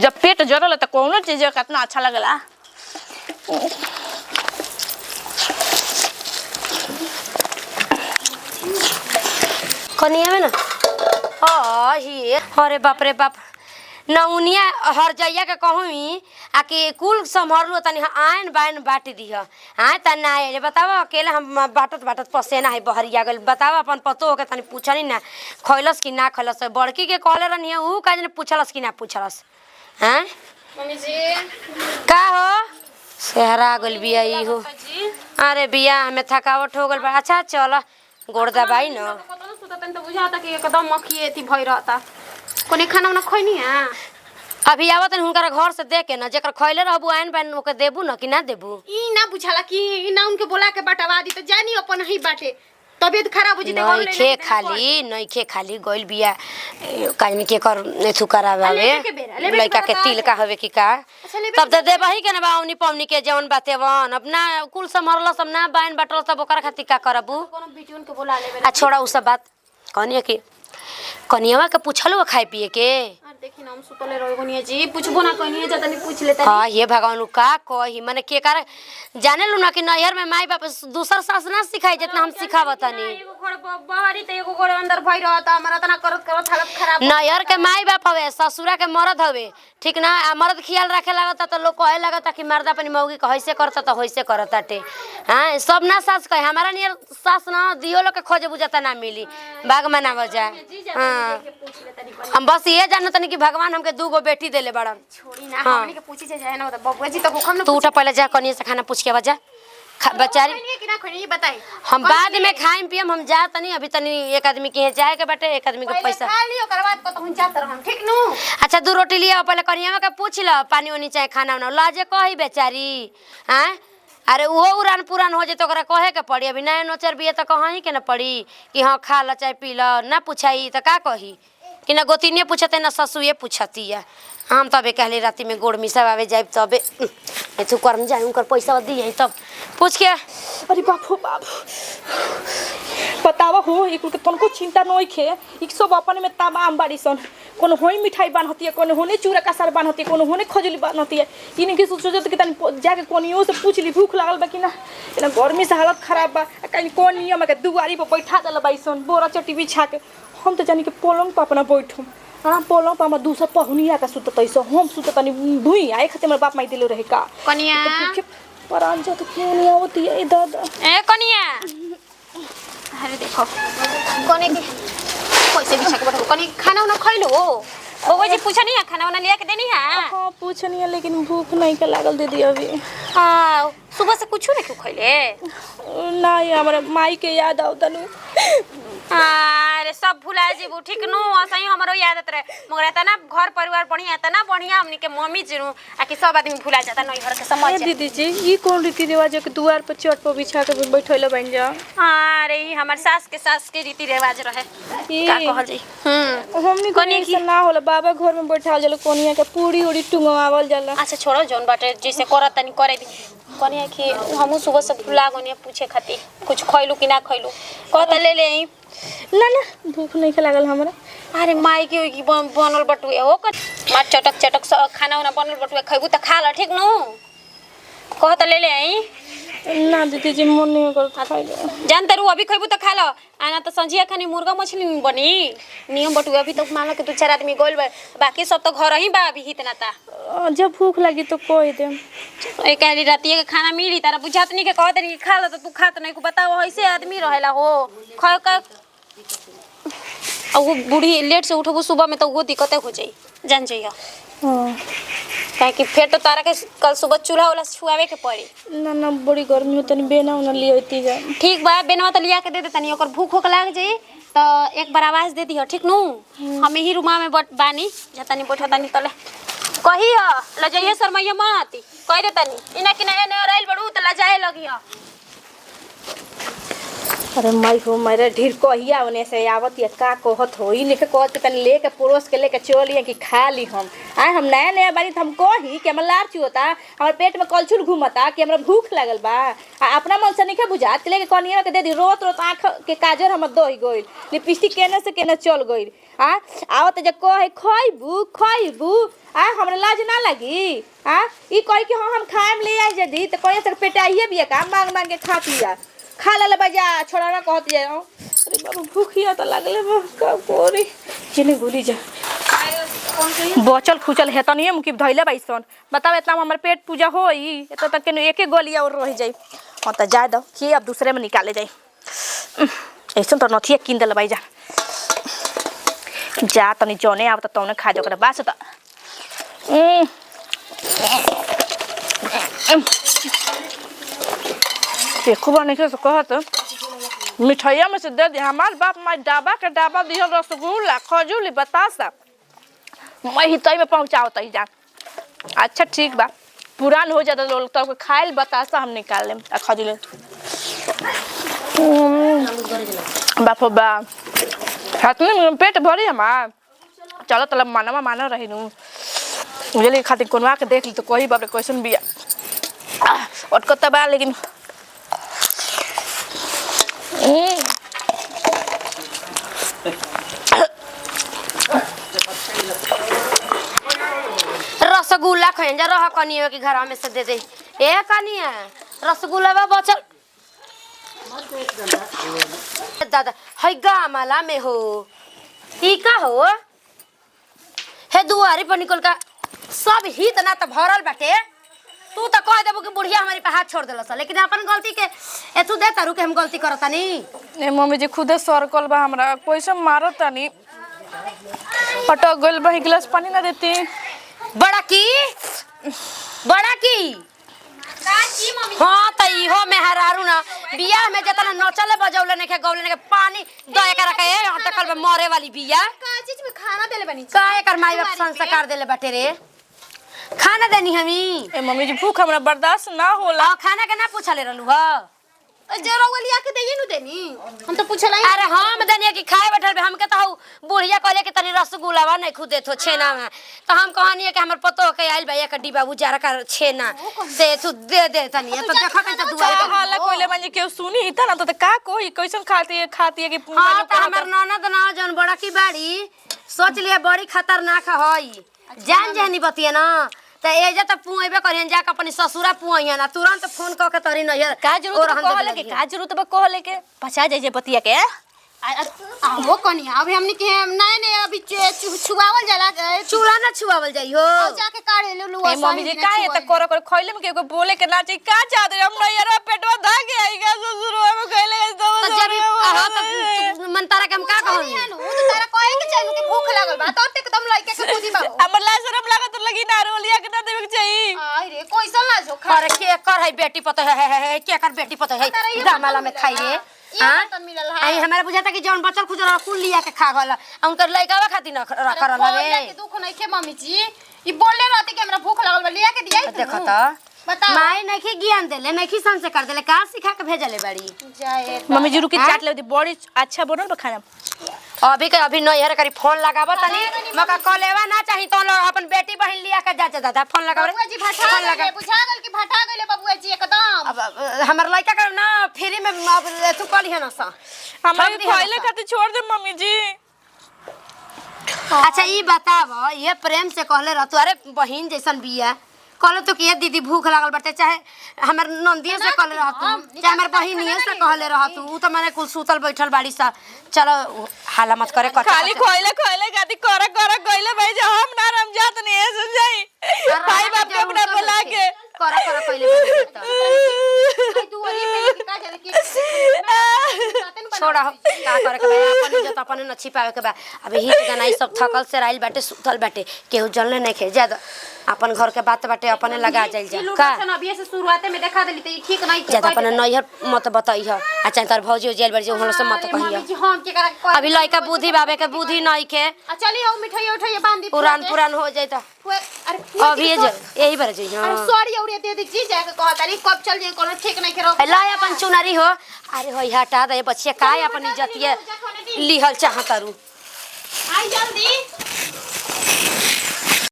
जब पेट जरल तो कौनो चीज कितना अच्छा लगला। कनिया में ना ही अरे बाप रे बाप नौनिया हर जइया के कहूँ आके कुल संभरलू तनी आयन बायन बाट दिह हाँ तना आए बतावा अकेले हम बाटत बाटत पसेना है बहरिया गल बतावा अपन पतो हो के तनी पूछनी ना खैलस कि ना खैलस बड़की के कहले रहनी ऊ का जने पूछलस कि ना पूछलस हैं मम्मी जी का हो सेहरा गल बिया ई हो अरे बिया हमें थकावट हो गल बा अच्छा चल गोड़ दबाई न तो बुझाता कि एकदम मक्खी थी भई रहता कोने खाना उना खैनी है अभी आवत हुनकर घर से दे के ना जेकर खैले रहबू आइन बाइन ओके देबू न कि ना देबू ई ना बुझाला कि ई ना उनके बोला के बटवा दी तो जानी अपन ही बाटे तबीयत खराब हो जते नहीं खे खाली नहीं खे खाली गइल बिया काजनी के कर नेथु करावे लइका के तिल का हवे कि का तब दे देबही के ना बाउनी पवनी के जवन बाते वन अपना कुल समरल सब ना बाइन बाटल तब ओकर खातिर का करबू कोनो बिटून के बोला लेबे आ छोड़ा उ सब बात कनिया के कनियावा के पूछलो खाए पिए के देखी ना हम सुतले रहो बनिया जी पूछबो ना कनिया जतनी पूछ लेता हां ये भगवान का कही माने के कर जाने लू ना कि नैहर में माई बाप दूसर सास ना सिखाई जितना हम सिखावतनी एगो घर बाहरी त एगो घर अंदर भई रहता हमरा तना करत करत हालत खराब नैहर के माई बाप हवे ससुरा के मर्द हवे ठीक ना मर्द ख्याल रखे लागता तो लोग कहे लागता कि मर्द अपनी मौगी के हइसे करता तो हइसे करताटे हां सब ना सास कहे हमारा नियर सास ना दियो लोग के खोजे बुझाता ना मिली बाग मनाव जा हां हम बस ये जानत नहीं कि भगवान हमके दूगो बेटी देले बड़न छोड़ी ना हमनी के पूछी से जाए ना त बबुआ जी तो हम तू उठा पहले जा कनिया से खाना पूछ के बजा बेचारी कि ना खनी बताई हम बाद में खाइम पियम हम जा तनी अभी तनी एक आदमी के जाए के बाटे एक आदमी के पैसा खा लियो ओकर बाद को हम जात रहम ठीक नु अच्छा 2 रोटी लिया पहले कनिया के पूछ ल पानी ओनी चाहे खाना उना लाजे कही बेचारी हैं अरे वो उड़ान पुरान हो जाए तो ओकरा कहे के पड़ी अभी नया नोचर बिया तो कहीं के ना पड़ी कि हाँ खा ल चाहे पी ल ना पूछाई तो का कही कि ना गोतिनिए पूछते ना ससुए पूछती है हम तबे कहले राती में गोड़ मिसा आवे जाए तबे तू कर्म जाए उनकर पैसा दिए तब पूछ के अरे बाप हो बाप बतावा हो एक के तनको चिंता नहीं खे एक सब अपन में तमाम बाड़ी सन कोनो होई मिठाई बनती है कोनो होने चूड़ा का सार बनती है कोनो होने खजूली बनती है इनके सोचत कि तनी जाके कोनियो से पूछ ली भूख लागल बा कि ना इना गर्मी से हालत खराब बा कहीं कोनियो में के दुआरी पर बैठा दल बाई सन बोरा चट्टी बिछा के हम तो जानी के पलंग पर अपना बैठू हाँ पलंग पर हम दूसरा पहुनिया का सुत तैसे हम सुत तनी भुई आए खातिर हमर बाप माई दिलो रहे का कनिया परान जा तो क्यों नहीं आवती है इधर ए कनिया अरे देखो कोने के पैसे बिछा के बैठो कनी खाना उना खइलो बबुआ जी पूछा नहीं है खाना उना लिया के देनी है हाँ पूछनी है लेकिन भूख नहीं के लागल दीदी अभी हां सुबह से कुछ नहीं क्यों खइले ना ये हमारे माई के याद आवता नु अरे सब भुला जीबू ठीक नु असही हमरो याद आत रहे मगर तना घर परिवार बढ़िया तना बढ़िया हमनी के मम्मी जी नु आ कि सब आदमी भुला जाता नहीं घर के समझ दीदी जी ये कौन रीति रिवाज है कि द्वार पर चट पर बिछा के बैठैले बन जा अरे ई हमर सास के रीति रिवाज रहे का कहल जाई हमनी को ऐसा ना होला बाबा घर में बैठाल जाला कोनिया के पूरी उड़ी टुंगवावल जाला अच्छा छोड़ो जोन बाटे जैसे करत तनी करे दी कनिया कि हमहु सुबह से भुला गनिया पूछे खाती कुछ खइलू कि ना खइलू कहत ले ले आई ना ना भूख नहीं के लागल हमरा अरे माई के की बनल बटुए हो कर मार चटक चटक खाना उना बनल बटुए खइबू त खा ल ठीक नु कहत ले ले आई ना दीदी जी मन नहीं करता खाइले जान तरू अभी खइबू त खा ल आना त संजिया खानी मुर्गा मछली बनी नियम बटुए अभी तक मान लो कि 2-4 आदमी गोल बाकी सब तो घर ही बा अभी हितना ता जब भूख लगी तो कह दे ए कहली रातिए के खाना मिली तारा बुझात नहीं के कहत नहीं खा ल त तू खात नहीं को बताओ ऐसे आदमी रहेला हो खय का वो बूढ़ी लेट से उठबू सुबह में तो वो दिक्कत हो जाई जान जाइए हां काहे कि फिर तो तारा के कल सुबह चूल्हा वाला छुआवे के पड़ी ना ना बड़ी गर्मी हो तनी बेना उना लियोती जा ठीक बा बेनवा तो लिया के दे दे तनी ओकर भूख होक लाग जाई तो एक बार आवाज दे दियो ठीक नु हम ही रूमा में बानी जतनी बैठा तनी तले कही ल जाइए शर्मैया माती कह दे तनी इना कि ना एने रइल बड़ू त ल जाए लगिया अरे माई हो मेरे ढेर कहिया ओने से आवत या का कहत हो ई लेके कहत तनी लेके परोस के लेके चलिए कि खा ली हम आए हम नया नया बानी हम कही कि हमर लार चुता हमर पेट में कलछुल घूमता कि हमरा भूख लागल बा अपना मन से नहीं बुझात लेके कनिया के दे दी रोत रोत आँख के काजर हमर दही गइल लिपस्टिक केने से केने चल गइल आवत जे कहे खइबू आ हमरा लागी हाँ ई कही कि हाँ हम खाएम ले आई जदी तो कहे से पेटाइए भी का मांग मांग के खा पिया खा ले बजा छोड़ा ना कहत जाए अरे बाबू भूखिया तो लागले का कोरी चले गोली जा बचल खुचल हेतनिए मुकी धइले बाइसन बताओ इतना हमर पेट पूजा होई एत तक के एके गोलिया और रह जाई हां त जाय दो कि अब दूसरे में निकाले जाई ऐसन तो नथिए किन देल बाई जा तनी जने आब त तौने खा जो कर बास त देखो बने के कहत मिठाइया में से दे दे हमार बाप माई डाबा के डाबा दिहल रसगुल्ला खजूली बतासा मैं ही तई में पहुंचाओ तई जा अच्छा ठीक बा पुरान हो जाता लोग तो खाइल बतासा हम निकाल लेम खजूली बाप बा हाथने पेट भरी हमार चलो तलब मानवा मानो रही नु मुझे खातिर कोनवा के देख ली तो कोई बाप रे क्वेश्चन बिया और कत बा लेकिन रसगुल्ला खैन जा रह कनिया के घर में से दे दे ए कनिया रसगुल्ला बा बचल दादा है गामला में हो ई का हो हे दुआरी पर निकल का सब हित ना त भरल बाटे तू तो कह देबो कि बुढ़िया हमारी पे हाथ छोड़ देलस लेकिन अपन गलती के एतु दे तारू के हम गलती करतानी ए मम्मी जी खुदे सर्कल बा हमरा पैसा मारतानी पटक गइल बा गिलास पानी ना देती बड़ा की काची मम्मी हां त इहो में हरारू ना बियाह में जतना नचले बजौले ने के गौले ने के पानी दया कर के अटकल में मरे वाली बिया का चीज में खाना देले बनी का एकर माई बाप संस्कार देले बाटे रे खाना देनी हमी ए मम्मी जी भूख हमरा बर्दाश्त ना होला खाना के ना पूछले रहलू ह जरा वाली आके देई नु देनी हम तो पूछला अरे हम देनिया कि खाए बैठल बे हमके त हऊ बुढ़िया कहले कि तनी रसगुल्ला बा नहीं खुदे थो छेना में तो हम कहनी कि हमर पतो के आइल बा एक डिब्बा उजार का छेना से तू दे दे तनी तो देखा के त दुआरे पे हाला कोइले माने केहू सुनी त ना तो का कोई कैसन खाती है कि हां त हमर ननद ना जन बड़ा की बाड़ी सोच लिया बड़ी खतरनाक हई जान जानी बतिया ना त एजा त पुएबे करियन जा के अपन ससुरा पुइया ना तुरंत फोन क के तरी नहीं का जरूरत कहले के का जरूरत बा कहले के पछा जाई जे बतिया के वो कनी अभी हमनी के नए नए अभी छुआवल जाला चूल्हा ना छुआवल जाई हो जाके काढ़े ले लू ए मम्मी जी काहे त कर खइले में के बोले के ना चाहिए का चाहत हम नहीं यार पेटवा धा के आई गा ससुरवा में कहले तो जब कहो त मन तारा के हम का कहनी तो तारा कहे के चालू के भूख लागल बा तो एकदम लइके के खुदी बा हमर ला शरम लागत लगी ना रोलिया के ना देवे के चाहिए आई रे कैसन ना जो खा अरे के कर है बेटी पतो है के कर बेटी पतो है दामाला में खाई रे हां तो मिलल है आई हमरा बुझाता कि जौन बचल खुजरा कुल लिया के खा गला उनकर लइकावा खातिर न रख रहल कोइला के दुख नहीं के मम्मी जी ई बोले रहती कि हमरा भूख लागल बा लिया के दिया देखो त बताओ माई नहीं ज्ञान देले नहीं संस्कार देले का सिखा के भेजले बाड़ी जाए मम्मी जी रुकी चाट ले बड़ी अच्छा बनल बा खाना अभी के अभी नैहर करी फोन लगाबो तनी मका कलेवा ना चाही तो लोग अपन बेटी बहिन लिया के जा दादा फोन लगाओ रे बबुआ जी भटा गए बुझा गल कि भटा गइले बबुआ जी एकदम अब हमर लइका के ना फ्री में अब तू कलिह ना सा हमारे खइले खातिर छोड़ दे मम्मी जी अच्छा ई बताव ये प्रेम से कहले रहतु अरे बहिन जैसन बिया कहले तो कि दीदी भूख लागल बाटे चाहे हमर नंदिया से कहले रहतु चाहे हमर बहिनिया से कहले रहतु उ त माने कुल सुतल बैठल बाड़ी सा चलो हाला मत करे कच्चा खाली खइले खातिर कर गइले भाई जे हम ना रम जात नहीं है समझाई भाई बाप के अपना बुला के कर कइले तू वाली पे का जाने के छोड़ा का करे के बा अपन इज्जत अपन न छिपावे के बा अबे हित गनाई सब थकल से राइल बाटे सुतल बाटे केहू जलने नहीं खे ज्यादा अपन घर के बात बाटे अपने लगा जाइल जा का अभी से शुरुआते में देखा देली त ठीक नहीं ज्यादा अपन नैहर मत बताई ह अच्छा तार भौजी जेल बाड़ी जे होलो से मत कहिया जी हम के करा अभी लइका बुद्धि बाबे के बुद्धि नहीं के चली आओ मिठाई उठाई बांधी पुरान हो जाई त अरे अभी यही बार जई अरे सॉरी औरी दे दी जी जाके कह तारी कब चल जाई कोनो ठीक नहीं करो ला अपन चुनारी हो अरे होई हटा दे बच्चे काय अपन इज्जतिया लिहल चाहतारू आई जल्दी